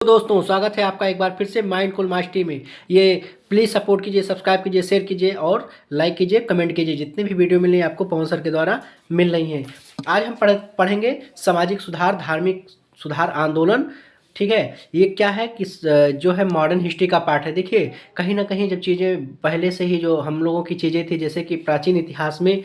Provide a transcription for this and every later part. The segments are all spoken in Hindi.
तो दोस्तों स्वागत है आपका एक बार फिर से माइंडफुल मास्टरी में। ये प्लीज़ सपोर्ट कीजिए, सब्सक्राइब कीजिए, शेयर कीजिए और लाइक कीजिए, कमेंट कीजिए। जितने भी वीडियो मिल रही हैं आपको पवन सर के द्वारा मिल रही हैं। आज हम पढ़ेंगे सामाजिक सुधार, धार्मिक सुधार आंदोलन। ठीक है, ये क्या है कि जो है मॉडर्न हिस्ट्री का पार्ट है। देखिए, कहीं ना कहीं जब चीज़ें पहले से ही जो हम लोगों की चीज़ें थी, जैसे कि प्राचीन इतिहास में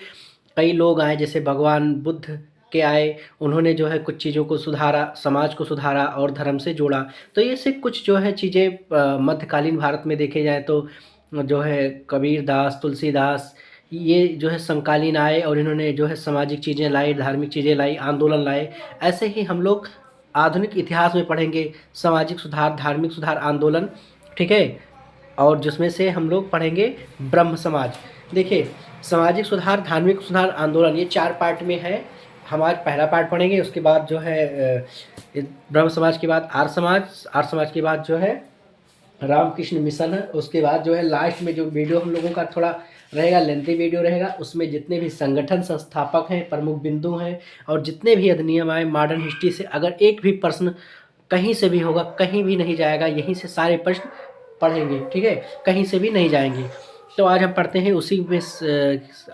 कई लोग आए, जैसे भगवान बुद्ध के आए, उन्होंने जो है कुछ चीज़ों को सुधारा, समाज को सुधारा और धर्म से जोड़ा। तो ये से कुछ जो है चीज़ें मध्यकालीन भारत में देखे जाए तो जो है कबीर दास, तुलसीदास, ये जो है समकालीन आए और इन्होंने जो है सामाजिक चीज़ें लाई, धार्मिक चीज़ें लाई, आंदोलन लाए। ऐसे ही हम लोग आधुनिक इतिहास में पढ़ेंगे सामाजिक सुधार, धार्मिक सुधार, आंदोलन। ठीक है, और जिसमें से हम लोग पढ़ेंगे ब्रह्म समाज। देखिए, सामाजिक सुधार, धार्मिक सुधार, आंदोलन, ये 4 पार्ट में है। हम आज पहला पार्ट पढ़ेंगे, उसके बाद जो है ब्रह्म समाज के बाद आर्य समाज, आर्य समाज के बाद जो है रामकृष्ण मिशन है। उसके बाद जो है लास्ट में जो वीडियो हम लोगों का थोड़ा रहेगा, लेंथी वीडियो रहेगा, उसमें जितने भी संगठन संस्थापक हैं, प्रमुख बिंदु हैं और जितने भी अधिनियम आए मॉडर्न हिस्ट्री से, अगर एक भी प्रश्न कहीं से भी होगा, कहीं भी नहीं जाएगा, यहीं से सारे प्रश्न पढ़ेंगे। ठीक है, कहीं से भी नहीं जाएंगे। तो आज हम पढ़ते हैं उसी में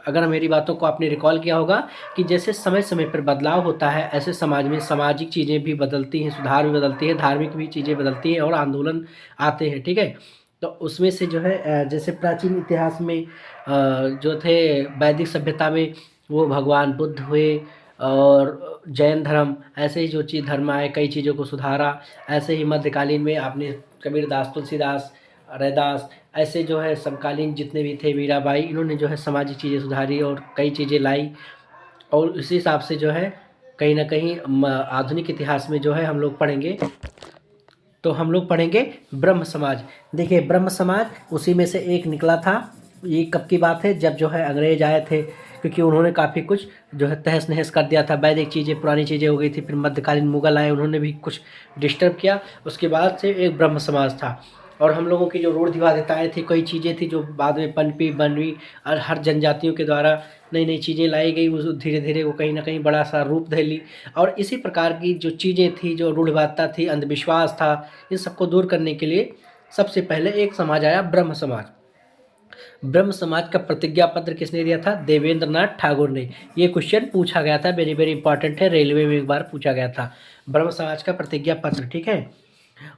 अगर मेरी बातों को आपने रिकॉल किया होगा कि जैसे समय समय पर बदलाव होता है, ऐसे समाज में सामाजिक चीज़ें भी बदलती हैं, सुधार भी बदलती है, धार्मिक भी चीज़ें बदलती हैं और आंदोलन आते हैं। ठीक है, तो उसमें से जो है जैसे प्राचीन इतिहास में जो थे वैदिक सभ्यता में, वो भगवान बुद्ध हुए और जैन धर्म, ऐसे ही जो चीज़ धर्म आए, कई चीज़ों को सुधारा। ऐसे ही मध्यकालीन में आपने कबीर दास, तुलसीदास, रैदास, ऐसे जो है समकालीन जितने भी थे, मीराबाई, इन्होंने जो है सामाजिक चीज़ें सुधारी और कई चीज़ें लाई। और इसी हिसाब से जो है कहीं ना कहीं आधुनिक इतिहास में जो है हम लोग पढ़ेंगे, तो हम लोग पढ़ेंगे ब्रह्म समाज। देखिए, ब्रह्म समाज उसी में से एक निकला था। ये कब की बात है? जब जो है अंग्रेज आए थे, क्योंकि उन्होंने काफ़ी कुछ जो है तहस नहस कर दिया था। वैदिक चीज़ें, पुरानी चीज़ें हो गई थी। फिर मध्यकालीन मुगल आए, उन्होंने भी कुछ डिस्टर्ब किया। उसके बाद से एक ब्रह्म समाज था। और हम लोगों की जो रूढ़िवादिताएँ थी, कई चीज़ें थी जो बाद में पनपी बनवी और हर जनजातियों के द्वारा नई नई चीज़ें लाई गई, वो धीरे धीरे वो कहीं ना कहीं बड़ा सा रूप धर ली। और इसी प्रकार की जो चीज़ें थी, जो रूढ़िवादिता थी, अंधविश्वास था, इन सबको दूर करने के लिए सबसे पहले एक समाज आया, ब्रह्म समाज। ब्रह्म समाज का प्रतिज्ञा पत्र किसने दिया था? देवेंद्र नाथ ठाकुर ने। ये क्वेश्चन पूछा गया था, वेरी वेरी इंपॉर्टेंट है, रेलवे में एक बार पूछा गया था, ब्रह्म समाज का प्रतिज्ञा पत्र। ठीक है,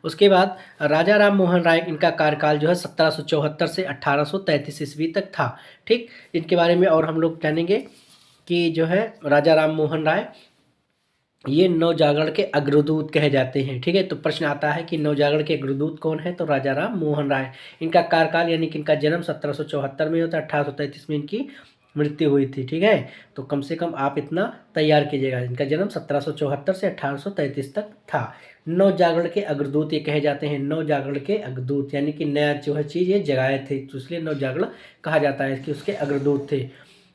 उसके बाद राजा राम मोहन राय, इनका कार्यकाल जो है 1774 से 1833 ईस्वी तक था। ठीक, इनके बारे में और हम लोग जानेंगे कि जो है राजा राम मोहन राय, ये नवजागरण के अग्रदूत कहे जाते हैं। ठीक है, तो प्रश्न आता है कि नवजागरण के अग्रदूत कौन है? तो राजा राम मोहन राय। इनका कार्यकाल यानी कि इनका जन्म 1774 में होता है, 1833 में इनकी मृत्यु हुई थी। ठीक है, तो कम से कम आप इतना तैयार कीजिएगा, इनका जन्म 1774 से 1833 तक था। नवजागरण के अग्रदूत ये कहे जाते हैं, नवजागरण के अग्रदूत, यानी कि नया जो है चीज़ ये जगाए थे, तो इसलिए नवजागरण कहा जाता है कि उसके अग्रदूत थे।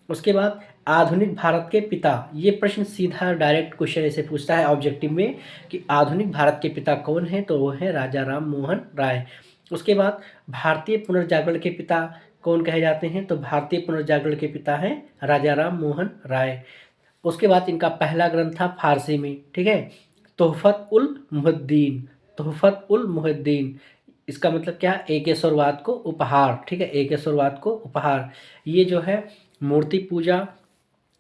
उसके बाद आधुनिक भारत के पिता, ये प्रश्न सीधा डायरेक्ट क्वेश्चन ऐसे पूछता है ऑब्जेक्टिव में कि आधुनिक भारत के पिता कौन है? तो वो है राजा राम मोहन राय। उसके बाद भारतीय पुनर्जागरण के पिता कौन कहे जाते हैं? तो भारतीय पुनर्जागरण के पिता हैं राजा राम मोहन राय। उसके बाद इनका पहला ग्रंथ था फारसी में। ठीक है, तोहफत उल मुहिद्दीन, तोहफत उल मुहिद्दीन, इसका मतलब क्या है? एकेश्वरवाद को उपहार। ठीक है, एकेश्वरवाद को उपहार। ये जो है मूर्ति पूजा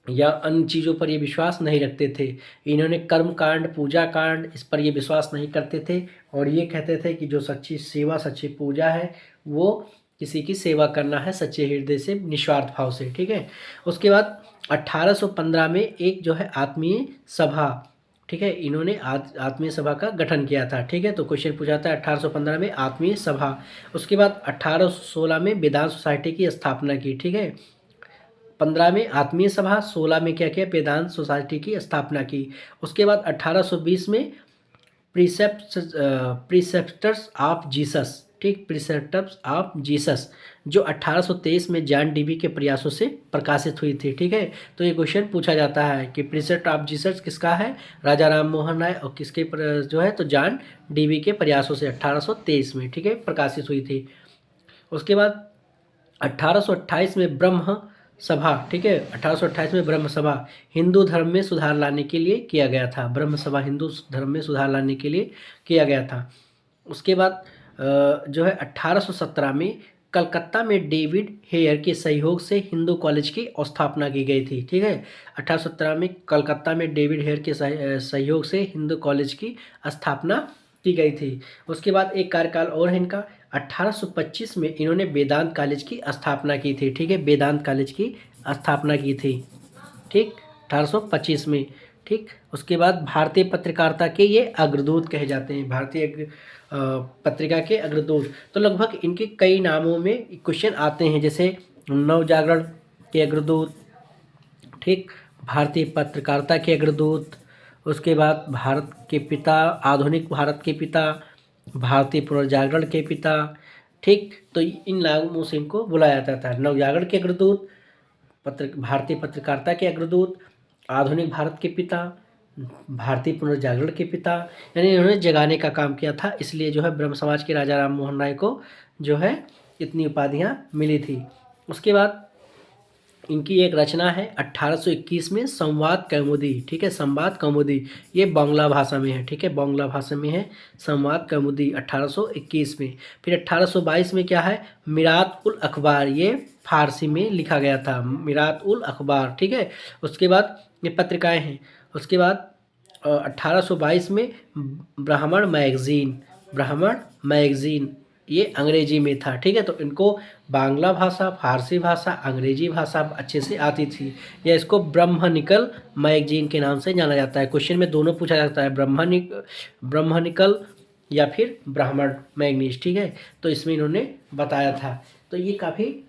या अन्य चीज़ों पर ये विश्वास नहीं रखते थे। इन्होंने कर्म कांड, पूजा कांड, इस पर ये विश्वास नहीं करते थे और ये कहते थे कि जो सच्ची सेवा, सच्ची पूजा है, वो किसी की सेवा करना है सच्चे हृदय से, निस्वार्थ भाव से। ठीक है, उसके बाद 1815 में एक जो है आत्मीय सभा, ठीक है, इन्होंने आत्मीय सभा का गठन किया था। ठीक है, तो क्वेश्चन पूछा था 1815 में आत्मीय सभा। उसके बाद 1816 में वेदांत सोसाइटी की स्थापना की। ठीक है, 15 में आत्मीय सभा, 16 में क्या किया? वेदांत सोसाइटी की स्थापना की। उसके बाद 1820 में प्रीसेप्टर्स ऑफ जीसस, ठीक, प्रीसेप्टर्स ऑफ जीसस, जो 1823 में जॉन डीवी के प्रयासों से प्रकाशित हुई थी। ठीक है, तो ये क्वेश्चन पूछा जाता है कि प्रीसेप्ट ऑफ जीसस किसका है? राजा राम मोहन राय, और किसके जो है? तो जॉन डीवी के प्रयासों से 1823 में, ठीक है, प्रकाशित हुई थी। उसके बाद 1828 में ब्रह्म सभा, ठीक है, 1828 में ब्रह्म सभा हिंदू धर्म में सुधार लाने के लिए किया गया था। ब्रह्म सभा हिंदू धर्म में सुधार लाने के लिए किया गया था। उसके बाद जो है 1817 में कलकत्ता में डेविड हेयर के सहयोग से हिंदू कॉलेज की स्थापना की गई थी। ठीक है, 1817 में कलकत्ता में डेविड हेयर के सहयोग से हिंदू कॉलेज की स्थापना की गई थी। उसके बाद एक कार्यकाल और है इनका, 1825 में इन्होंने वेदांत कॉलेज की स्थापना की थी। ठीक है, वेदांत कॉलेज की स्थापना की थी। ठीक, 1825 में। ठीक, उसके बाद भारतीय पत्रकारिता के ये अग्रदूत कहे जाते हैं, भारतीय पत्रिका के अग्रदूत। तो लगभग इनके कई नामों में क्वेश्चन आते हैं, जैसे नवजागरण के अग्रदूत, ठीक, भारतीय पत्रकारिता के अग्रदूत, उसके बाद भारत के पिता, आधुनिक भारत के पिता, भारतीय पुनर्जागरण के पिता। ठीक, तो इन नामों से इनको बुलाया जाता है। नवजागरण के अग्रदूत, भारतीय पत्रकारिता के अग्रदूत, आधुनिक भारत के पिता, भारतीय पुनर्जागरण के पिता, यानी इन्होंने जगाने का काम किया था, इसलिए जो है ब्रह्म समाज के राजा राम मोहन राय को जो है इतनी उपाधियां मिली थी। उसके बाद इनकी एक रचना है 1821 में संवाद कौमुदी। ठीक है, संवाद कौमुदी, ये बांग्ला भाषा में है। ठीक है, बांग्ला भाषा में है संवाद कौमुदी 1821 में। फिर 1822 में क्या है, मिरात उल अखबार, ये फारसी में लिखा गया था, मिरात उल अखबार। ठीक है, उसके बाद ये पत्रिकाएं हैं। उसके बाद 1822 में ब्राह्मण मैगजीन, ब्राह्मण मैगजीन, ये अंग्रेजी में था। ठीक है, तो इनको बांग्ला भाषा, फारसी भाषा, अंग्रेजी भाषा अच्छे से आती थी। या इसको ब्रह्मनिकल मैगजीन के नाम से जाना जाता है। क्वेश्चन में दोनों पूछा जाता है, ब्रह्मनिकल या फिर ब्राह्मण मैगनीज। ठीक है, तो इसमें इन्होंने बताया था। तो ये काफ़ी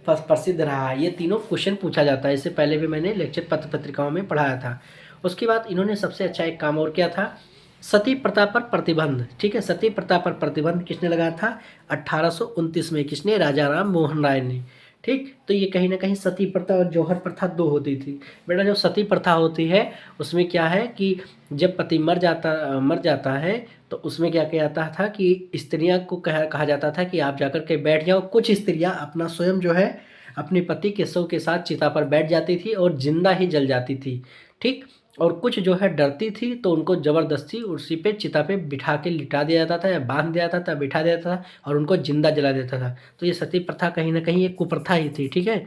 प्रसिद्ध रहा है, ये तीनों क्वेश्चन पूछा जाता है। इससे पहले भी मैंने लेक्चर पत्रिकाओं में पढ़ाया था। उसके बाद इन्होंने सबसे अच्छा एक काम और किया था, सती प्रथा पर प्रतिबंध। ठीक है, सती प्रथा पर प्रतिबंध किसने लगाया था, 1829 में। किसने, राजा राम मोहन राय ने। ठीक, तो ये कहीं ना कहीं सती प्रथा और जौहर प्रथा दो होती थी। बेटा जो सती प्रथा होती है उसमें क्या है कि जब पति मर जाता है तो उसमें क्या किया जाता था कि स्त्रियां को कहा जाता था कि आप जाकर के बैठ जाओ। कुछ स्त्रियां अपना स्वयं जो है अपने पति के शव के साथ चिता पर बैठ जाती थी और जिंदा ही जल जाती थी। ठीक, और कुछ जो है डरती थी तो उनको ज़बरदस्ती उसी पे चिता पे बिठा के लिटा दिया जाता था, या बांध दिया जाता था, बिठा दिया जाता था और उनको जिंदा जला देता था। तो ये सती प्रथा कहीं ना कहीं एक कुप्रथा ही थी। ठीक है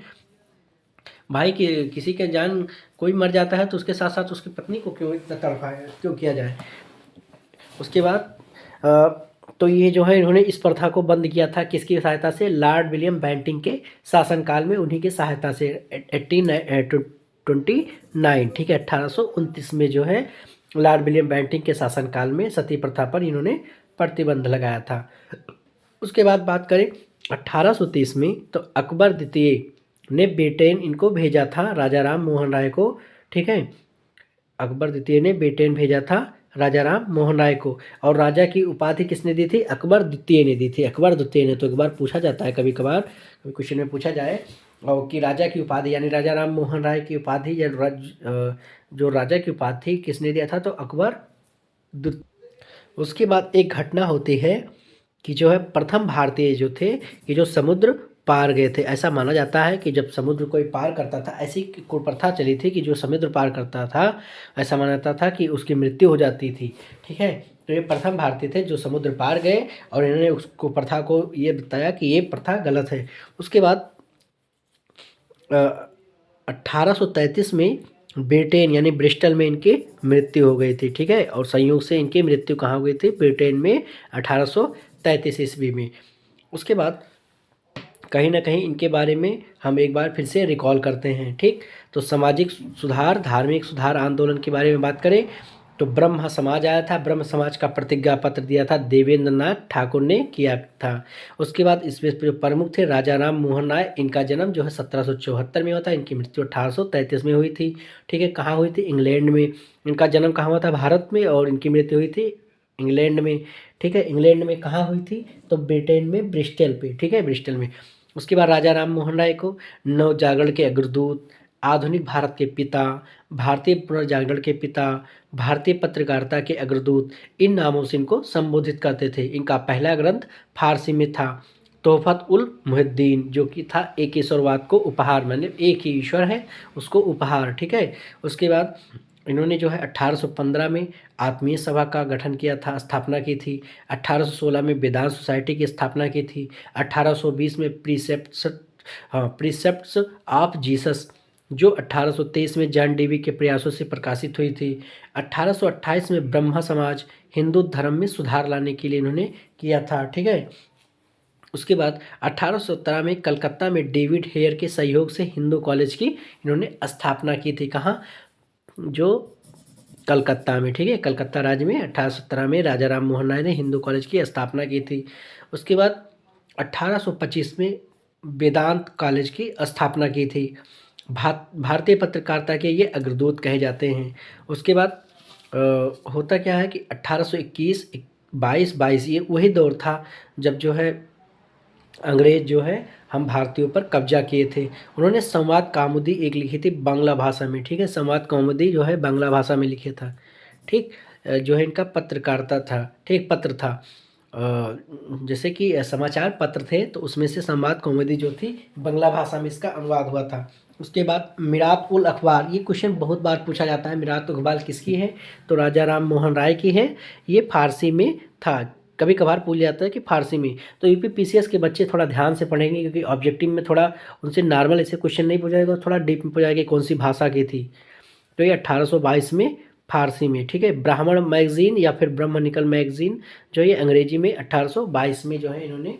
भाई, कि किसी के जान कोई मर जाता है तो उसके साथ साथ उसकी पत्नी को क्यों इतना तड़पाया, क्यों किया जाए। उसके बाद तो ये जो है इन्होंने इस प्रथा को बंद किया था किसकी सहायता से, लॉर्ड विलियम बेंटिंग के शासनकाल में, उन्हीं की सहायता से 1829। ठीक है, 1829 में जो है लॉर्ड विलियम बेंटिंग के शासनकाल में सती प्रथा पर इन्होंने प्रतिबंध लगाया था। उसके बाद बात करें 1830 में, तो अकबर द्वितीय ने ब्रिटेन इनको भेजा था राजा राम मोहन राय को। ठीक है, अकबर द्वितीय ने ब्रिटेन भेजा था राजा राम मोहन राय को, और राजा की उपाधि किसने दी थी, अकबर द्वितीय ने दी थी। अकबर द्वितीय ने, तो एक बार पूछा जाता है कभी कभार, कभी क्वेश्चन में पूछा जाए और कि राजा की उपाधि यानी राजा राम मोहन राय की उपाधि या जो राजा की उपाधि किसने दिया था, तो अकबर। उसके बाद एक घटना होती है कि जो है प्रथम भारतीय जो थे कि जो समुद्र पार गए थे। ऐसा माना जाता है कि जब समुद्र कोई पार करता था, ऐसी कुप्रथा चली थी कि जो समुद्र पार करता था ऐसा माना जाता था कि उसकी मृत्यु हो जाती थी। ठीक है, तो ये प्रथम भारतीय थे जो समुद्र पार गए और इन्होंने उसको प्रथा को ये बताया कि ये प्रथा गलत है। उसके बाद 1833 में ब्रिटेन यानी ब्रिस्टल में इनकी मृत्यु हो गई थी। ठीक है, और संयोग से इनकी मृत्यु कहाँ हो गई थी, ब्रिटेन में 1833 ईस्वी में। उसके बाद कहीं ना कहीं इनके बारे में हम एक बार फिर से रिकॉल करते हैं। ठीक, तो सामाजिक सुधार, धार्मिक सुधार आंदोलन के बारे में बात करें तो ब्रह्म समाज आया था। ब्रह्म समाज का प्रतिज्ञा पत्र दिया था देवेंद्र नाथ ठाकुर ने किया था। उसके बाद इसमें जो प्रमुख थे राजा राम मोहन राय, इनका जन्म जो है 1774 में हुआ था, इनकी मृत्यु 1833 में हुई थी। ठीक है, कहाँ हुई थी, इंग्लैंड में। इनका जन्म कहाँ हुआ था, भारत में, और इनकी मृत्यु हुई थी इंग्लैंड में। ठीक है, इंग्लैंड में कहाँ हुई थी, तो ब्रिटेन में ब्रिस्टल पे। ठीक है, ब्रिस्टल में। उसके बाद राजा राम मोहन राय को नवजागरण के अग्रदूत, आधुनिक भारत के पिता, भारतीय पुनर्जागरण के पिता, भारतीय पत्रकारिता के अग्रदूत, इन नामों से इनको संबोधित करते थे। इनका पहला ग्रंथ फारसी में था तोहफत उल मुहिद्दीन, जो कि था एक ईश्वरवाद को उपहार, मतलब एक ही ईश्वर है उसको उपहार। ठीक है, उसके बाद इन्होंने जो है 1815 में आत्मीय सभा का गठन किया था, स्थापना की थी। 1816 में वेदांत सोसाइटी की स्थापना की थी। 1820 में प्रीसेप्ट्स ऑफ जीसस जो 1823 में जॉन डेवी के प्रयासों से प्रकाशित हुई थी। 1828 में ब्रह्म समाज हिंदू धर्म में सुधार लाने के लिए इन्होंने किया था, ठीक है। उसके बाद 1817 में कलकत्ता में डेविड हेयर के सहयोग से हिंदू कॉलेज की इन्होंने स्थापना की थी। कहाँ? जो कलकत्ता में, ठीक है, कलकत्ता राज्य में 1817 में राजा राम मोहन राय ने हिंदू कॉलेज की स्थापना की थी। उसके बाद 1825 में वेदांत कॉलेज की स्थापना की थी। भारतीय पत्रकारिता के ये अग्रदूत कहे जाते हैं। उसके बाद होता क्या है कि 1821 22 ये वही दौर था जब जो है अंग्रेज जो है हम भारतीयों पर कब्जा किए थे। उन्होंने संवाद कौमुदी एक लिखी थी बांग्ला भाषा में, ठीक है, संवाद कौमुदी जो है बांग्ला भाषा में लिखे था, ठीक। जो है इनका पत्रकारिता था, ठीक, पत्र था। जैसे कि समाचार पत्र थे तो उसमें से संवाद कौमुदी जो थी बांग्ला भाषा में इसका अनुवाद हुआ था। उसके बाद मिरात उल अखबार, ये क्वेश्चन बहुत बार पूछा जाता है, मिरात उल अखबार किसकी है? तो राजा राम मोहन राय की है। ये फारसी में था, कभी कभार पूछ जाता है कि फारसी में। तो यूपी पीसीएस के बच्चे थोड़ा ध्यान से पढ़ेंगे क्योंकि ऑब्जेक्टिव में थोड़ा उनसे नॉर्मल ऐसे क्वेश्चन नहीं पूछाएगा, थोड़ा डीप में पूछाएगा कौन सी भाषा की थी। तो ये 1822 में फारसी में, ठीक है। ब्राह्मण मैगजीन या फिर ब्रह्मनिकल मैगजीन जो ये अंग्रेजी में 1822 में जो है इन्होंने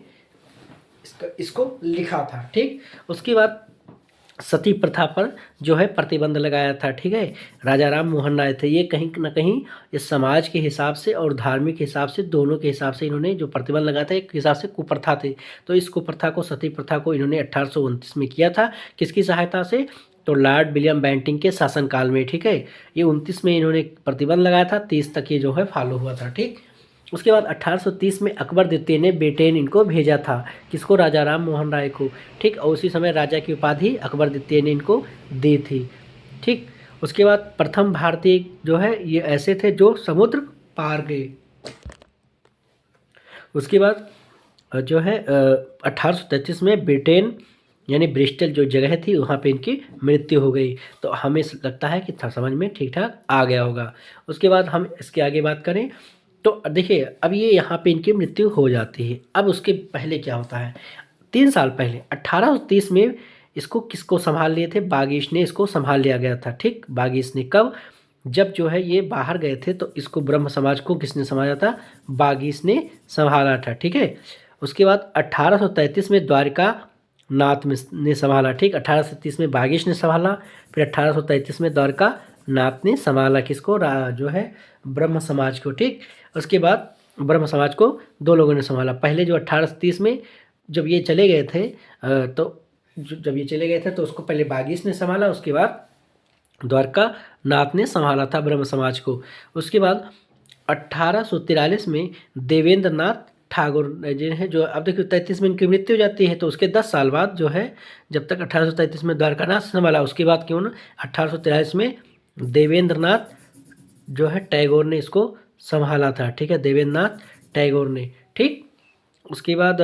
इसको लिखा था, ठीक। उसके बाद सती प्रथा पर जो है प्रतिबंध लगाया था, ठीक है। राजा राम मोहन राय थे, ये कहीं ना कहीं इस समाज के हिसाब से और धार्मिक हिसाब से दोनों के हिसाब से इन्होंने जो प्रतिबंध लगाया था एक हिसाब से कुप्रथा थे। तो इस कुप्रथा को, सती प्रथा को इन्होंने 1829 में किया था। किसकी सहायता से? तो लॉर्ड विलियम बेंटिंग के शासनकाल में, ठीक है। ये 29 में इन्होंने प्रतिबंध लगाया था, 30 तक ये जो है फॉलो हुआ था, ठीक। उसके बाद 1830 में अकबर द्वितीय ने बेटेन इनको भेजा था, किसको? राजा राम मोहन राय को, ठीक। और उसी समय राजा की उपाधि अकबर द्वितीय ने इनको दी थी, ठीक। उसके बाद प्रथम भारतीय जो है ये ऐसे थे जो समुद्र पार गए। उसके बाद जो है 1833 में ब्रिटेन यानी ब्रिस्टल जो जगह थी वहाँ पे इनकी मृत्यु हो गई। तो हमें लगता है कि समझ में ठीक ठाक आ गया होगा। उसके बाद हम इसके आगे बात करें तो देखिए अब ये यहाँ पे इनकी मृत्यु हो जाती है। अब उसके पहले क्या होता है? 3 साल पहले 1830 में इसको किसको संभाल लिए थे? बागीश ने इसको संभाल लिया गया था, ठीक। बागीश ने कब? जब जो है ये बाहर गए थे तो इसको ब्रह्म समाज को किसने संभाला था? बागीश ने संभाला था, ठीक है। उसके बाद 1833 में द्वारका नाथ ने संभाला, ठीक। 1830 में बागीश ने संभाला, फिर 1833 में द्वारका नाथ ने संभाला किसको? जो है ब्रह्म समाज को, ठीक। उसके बाद ब्रह्म समाज को 2 लोगों ने संभाला। पहले जो 1830 में जब ये चले गए थे जब ये चले गए थे तो उसको पहले बागीश ने संभाला, उसके बाद द्वारका नाथ ने संभाला था ब्रह्म समाज को। उसके बाद 1843 में देवेंद्र नाथ ठाकुर जी हैं जो, अब देखिए 33 में इनकी मृत्यु हो जाती है तो उसके 10 साल बाद जो है, जब तक 1833 में द्वारका नाथ संभाला उसके बाद क्यों ना 1843 में देवेंद्र नाथ जो है टैगोर ने इसको संभाला था, ठीक है, देवेंद्र नाथ टैगोर ने, ठीक। उसके बाद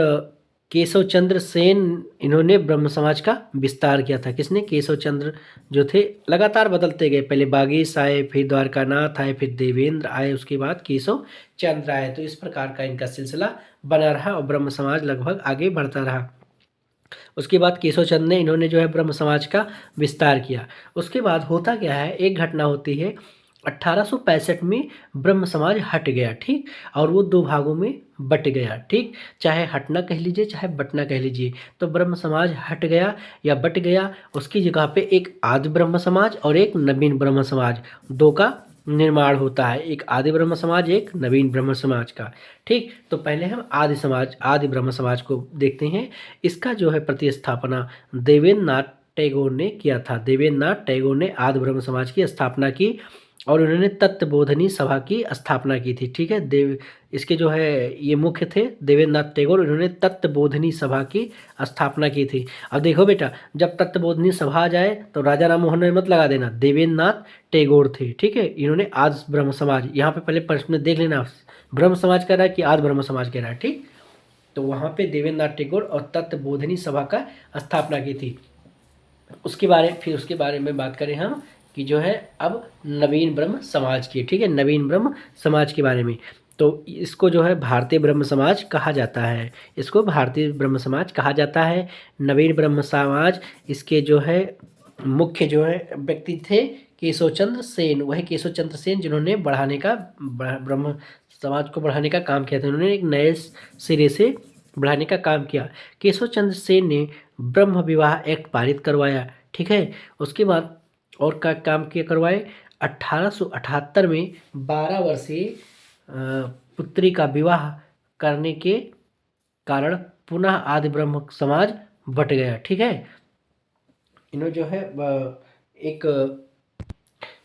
केशव चंद्र सेन इन्होंने ब्रह्म समाज का विस्तार किया था। किसने? केशव चंद्र जो थे, लगातार बदलते गए, पहले बागीश आए, फिर द्वारकानाथ आए, फिर देवेंद्र आए, उसके बाद केशव चंद्र आए। तो इस प्रकार का इनका सिलसिला बना रहा और ब्रह्म समाज लगभग आगे बढ़ता रहा। उसके बाद केशव चंद्र ने इन्होंने जो है ब्रह्म समाज का विस्तार किया। उसके बाद होता क्या है, एक घटना होती है 1865 में ब्रह्म समाज हट गया, ठीक, और वो 2 भागों में बट गया, ठीक। चाहे हटना कह लीजिए चाहे बटना कह लीजिए, तो ब्रह्म समाज हट गया या बट गया। उसकी जगह पे एक आदि ब्रह्म समाज और एक नवीन ब्रह्म समाज 2 का निर्माण होता है। एक आदि ब्रह्म समाज, एक नवीन ब्रह्म समाज का, ठीक। तो पहले हम आदि ब्रह्म समाज को देखते हैं। इसका जो है प्रतिस्थापना देवेंद्र नाथ टैगोर ने किया था। देवेंद्र नाथ टैगोर ने आदि ब्रह्म समाज की स्थापना की और उन्होंने तत्वबोधनी सभा की स्थापना की थी, ठीक है। इसके जो है ये मुख्य थे देवेंद्र नाथ टैगोर, उन्होंने तत्वबोधनी सभा की स्थापना की थी। अब देखो बेटा, जब तत्वबोधनी सभा आ जाए तो राजा राम मोहन राय मत लगा देना, देवेंद्र नाथ टैगोर थे, ठीक है। इन्होंने आज ब्रह्म समाज, यहाँ पे पहले प्रश्न में देख लेना ब्रह्म समाज कह रहा है कि आज ब्रह्म समाज कह रहा है, ठीक। तो वहाँ पे देवेंद्र नाथ टैगोर और तत्वबोधनी सभा का स्थापना की थी। उसके बारे में बात करें हम कि जो है अब नवीन ब्रह्म समाज की, ठीक है, नवीन ब्रह्म समाज के बारे में। तो इसको जो है भारतीय ब्रह्म समाज कहा जाता है, इसको भारतीय ब्रह्म समाज कहा जाता है। नवीन ब्रह्म समाज, इसके जो है मुख्य जो है व्यक्ति थे केशव चंद्र सेन, वही केशव चंद्र सेन जिन्होंने बढ़ाने का ब्रह्म समाज को बढ़ाने का काम किया था। उन्होंने एक नए सिरे से बढ़ाने का काम किया। केशव चंद्र सेन ने ब्रह्म विवाह एक्ट पारित करवाया, ठीक है। उसके बाद और का काम किया करवाए 1878 में 12 वर्षीय पुत्री का विवाह करने के कारण पुनः आदि ब्रह्म समाज बट गया, ठीक है। इन्होंने जो है एक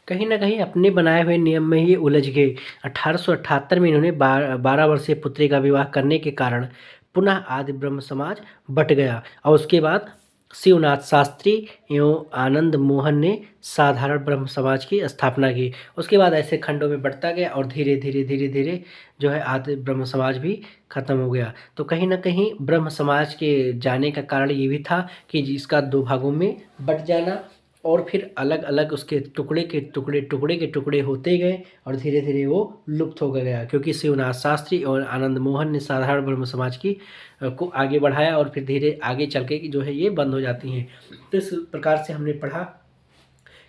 कहीं ना कहीं अपने बनाए हुए नियम में ही उलझ गए। 1878 में इन्होंने 12 वर्षीय पुत्री का विवाह करने के कारण पुनः आदि ब्रह्म समाज बट गया, और उसके बाद शिवनाथ शास्त्री एवं आनंद मोहन ने साधारण ब्रह्म समाज की स्थापना की। उसके बाद ऐसे खंडों में बढ़ता गया और धीरे धीरे धीरे धीरे जो है आदि ब्रह्म समाज भी खत्म हो गया। तो कहीं ना कहीं ब्रह्म समाज के जाने का कारण ये भी था कि जिसका दो भागों में बट जाना, और फिर अलग अलग उसके टुकड़े के टुकड़े होते गए और धीरे धीरे वो लुप्त हो गया, क्योंकि शिवनाथ शास्त्री और आनंद मोहन ने साधारण ब्रह्म समाज की को आगे बढ़ाया, और फिर धीरे आगे चल के जो है ये बंद हो जाती हैं। तो इस प्रकार से हमने पढ़ा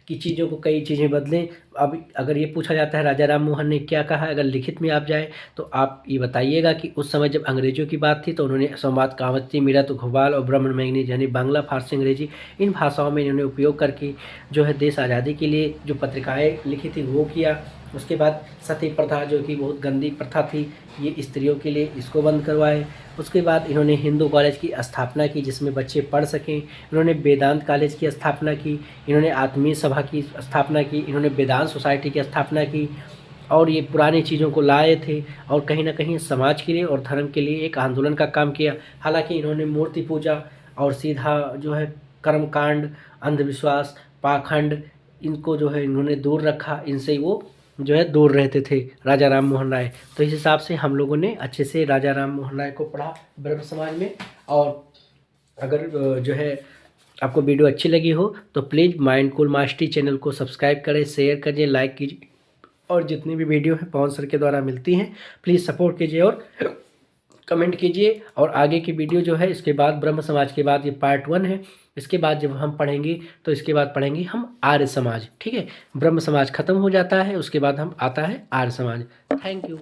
कि चीज़ों को कई चीज़ें बदलें। अब अगर ये पूछा जाता है राजा राम मोहन ने क्या कहा, अगर लिखित में आप जाए तो आप ये बताइएगा कि उस समय जब अंग्रेजों की बात थी तो उन्होंने संवाद, कावत्ती, मीरत, घुबाल और ब्राह्मण मैगनीज यानी बांग्ला, फारसी, अंग्रेजी इन भाषाओं में इन्होंने उपयोग करके जो है देश आज़ादी के लिए जो पत्रिकाएँ लिखी थी वो किया। उसके बाद सती प्रथा जो कि बहुत गंदी प्रथा थी, ये स्त्रियों के लिए, इसको बंद करवाए। उसके बाद इन्होंने हिंदू कॉलेज की स्थापना की जिसमें बच्चे पढ़ सकें। इन्होंने वेदांत कॉलेज की स्थापना की, इन्होंने आत्मीय सभा की स्थापना की, इन्होंने वेदांत सोसाइटी की स्थापना की, और ये पुरानी चीज़ों को लाए थे और कहीं ना कहीं समाज के लिए और धर्म के लिए एक आंदोलन का काम किया। हालांकि इन्होंने मूर्ति पूजा और सीधा जो है कर्मकांड, अंधविश्वास, पाखंड, इनको जो है इन्होंने दूर रखा, इनसे वो जो है दूर रहते थे राजा राम मोहन राय। तो इस हिसाब से हम लोगों ने अच्छे से राजा राम मोहन राय को पढ़ा ब्रह्म समाज में। और अगर जो है आपको वीडियो अच्छी लगी हो तो please mind cool mastery channel को सब्सक्राइब करें, शेयर करिए, लाइक कीजिए, और जितनी भी वीडियो है पवन सर के द्वारा मिलती हैं प्लीज़ सपोर्ट कीजिए और कमेंट कीजिए। और आगे की वीडियो जो है इसके बाद ब्रह्म समाज के बाद ये पार्ट 1 है, इसके बाद जब हम पढ़ेंगे तो इसके बाद पढ़ेंगे हम आर्य समाज, ठीक है। ब्रह्म समाज खत्म हो जाता है, उसके बाद हम आता है आर्य समाज। Thank you.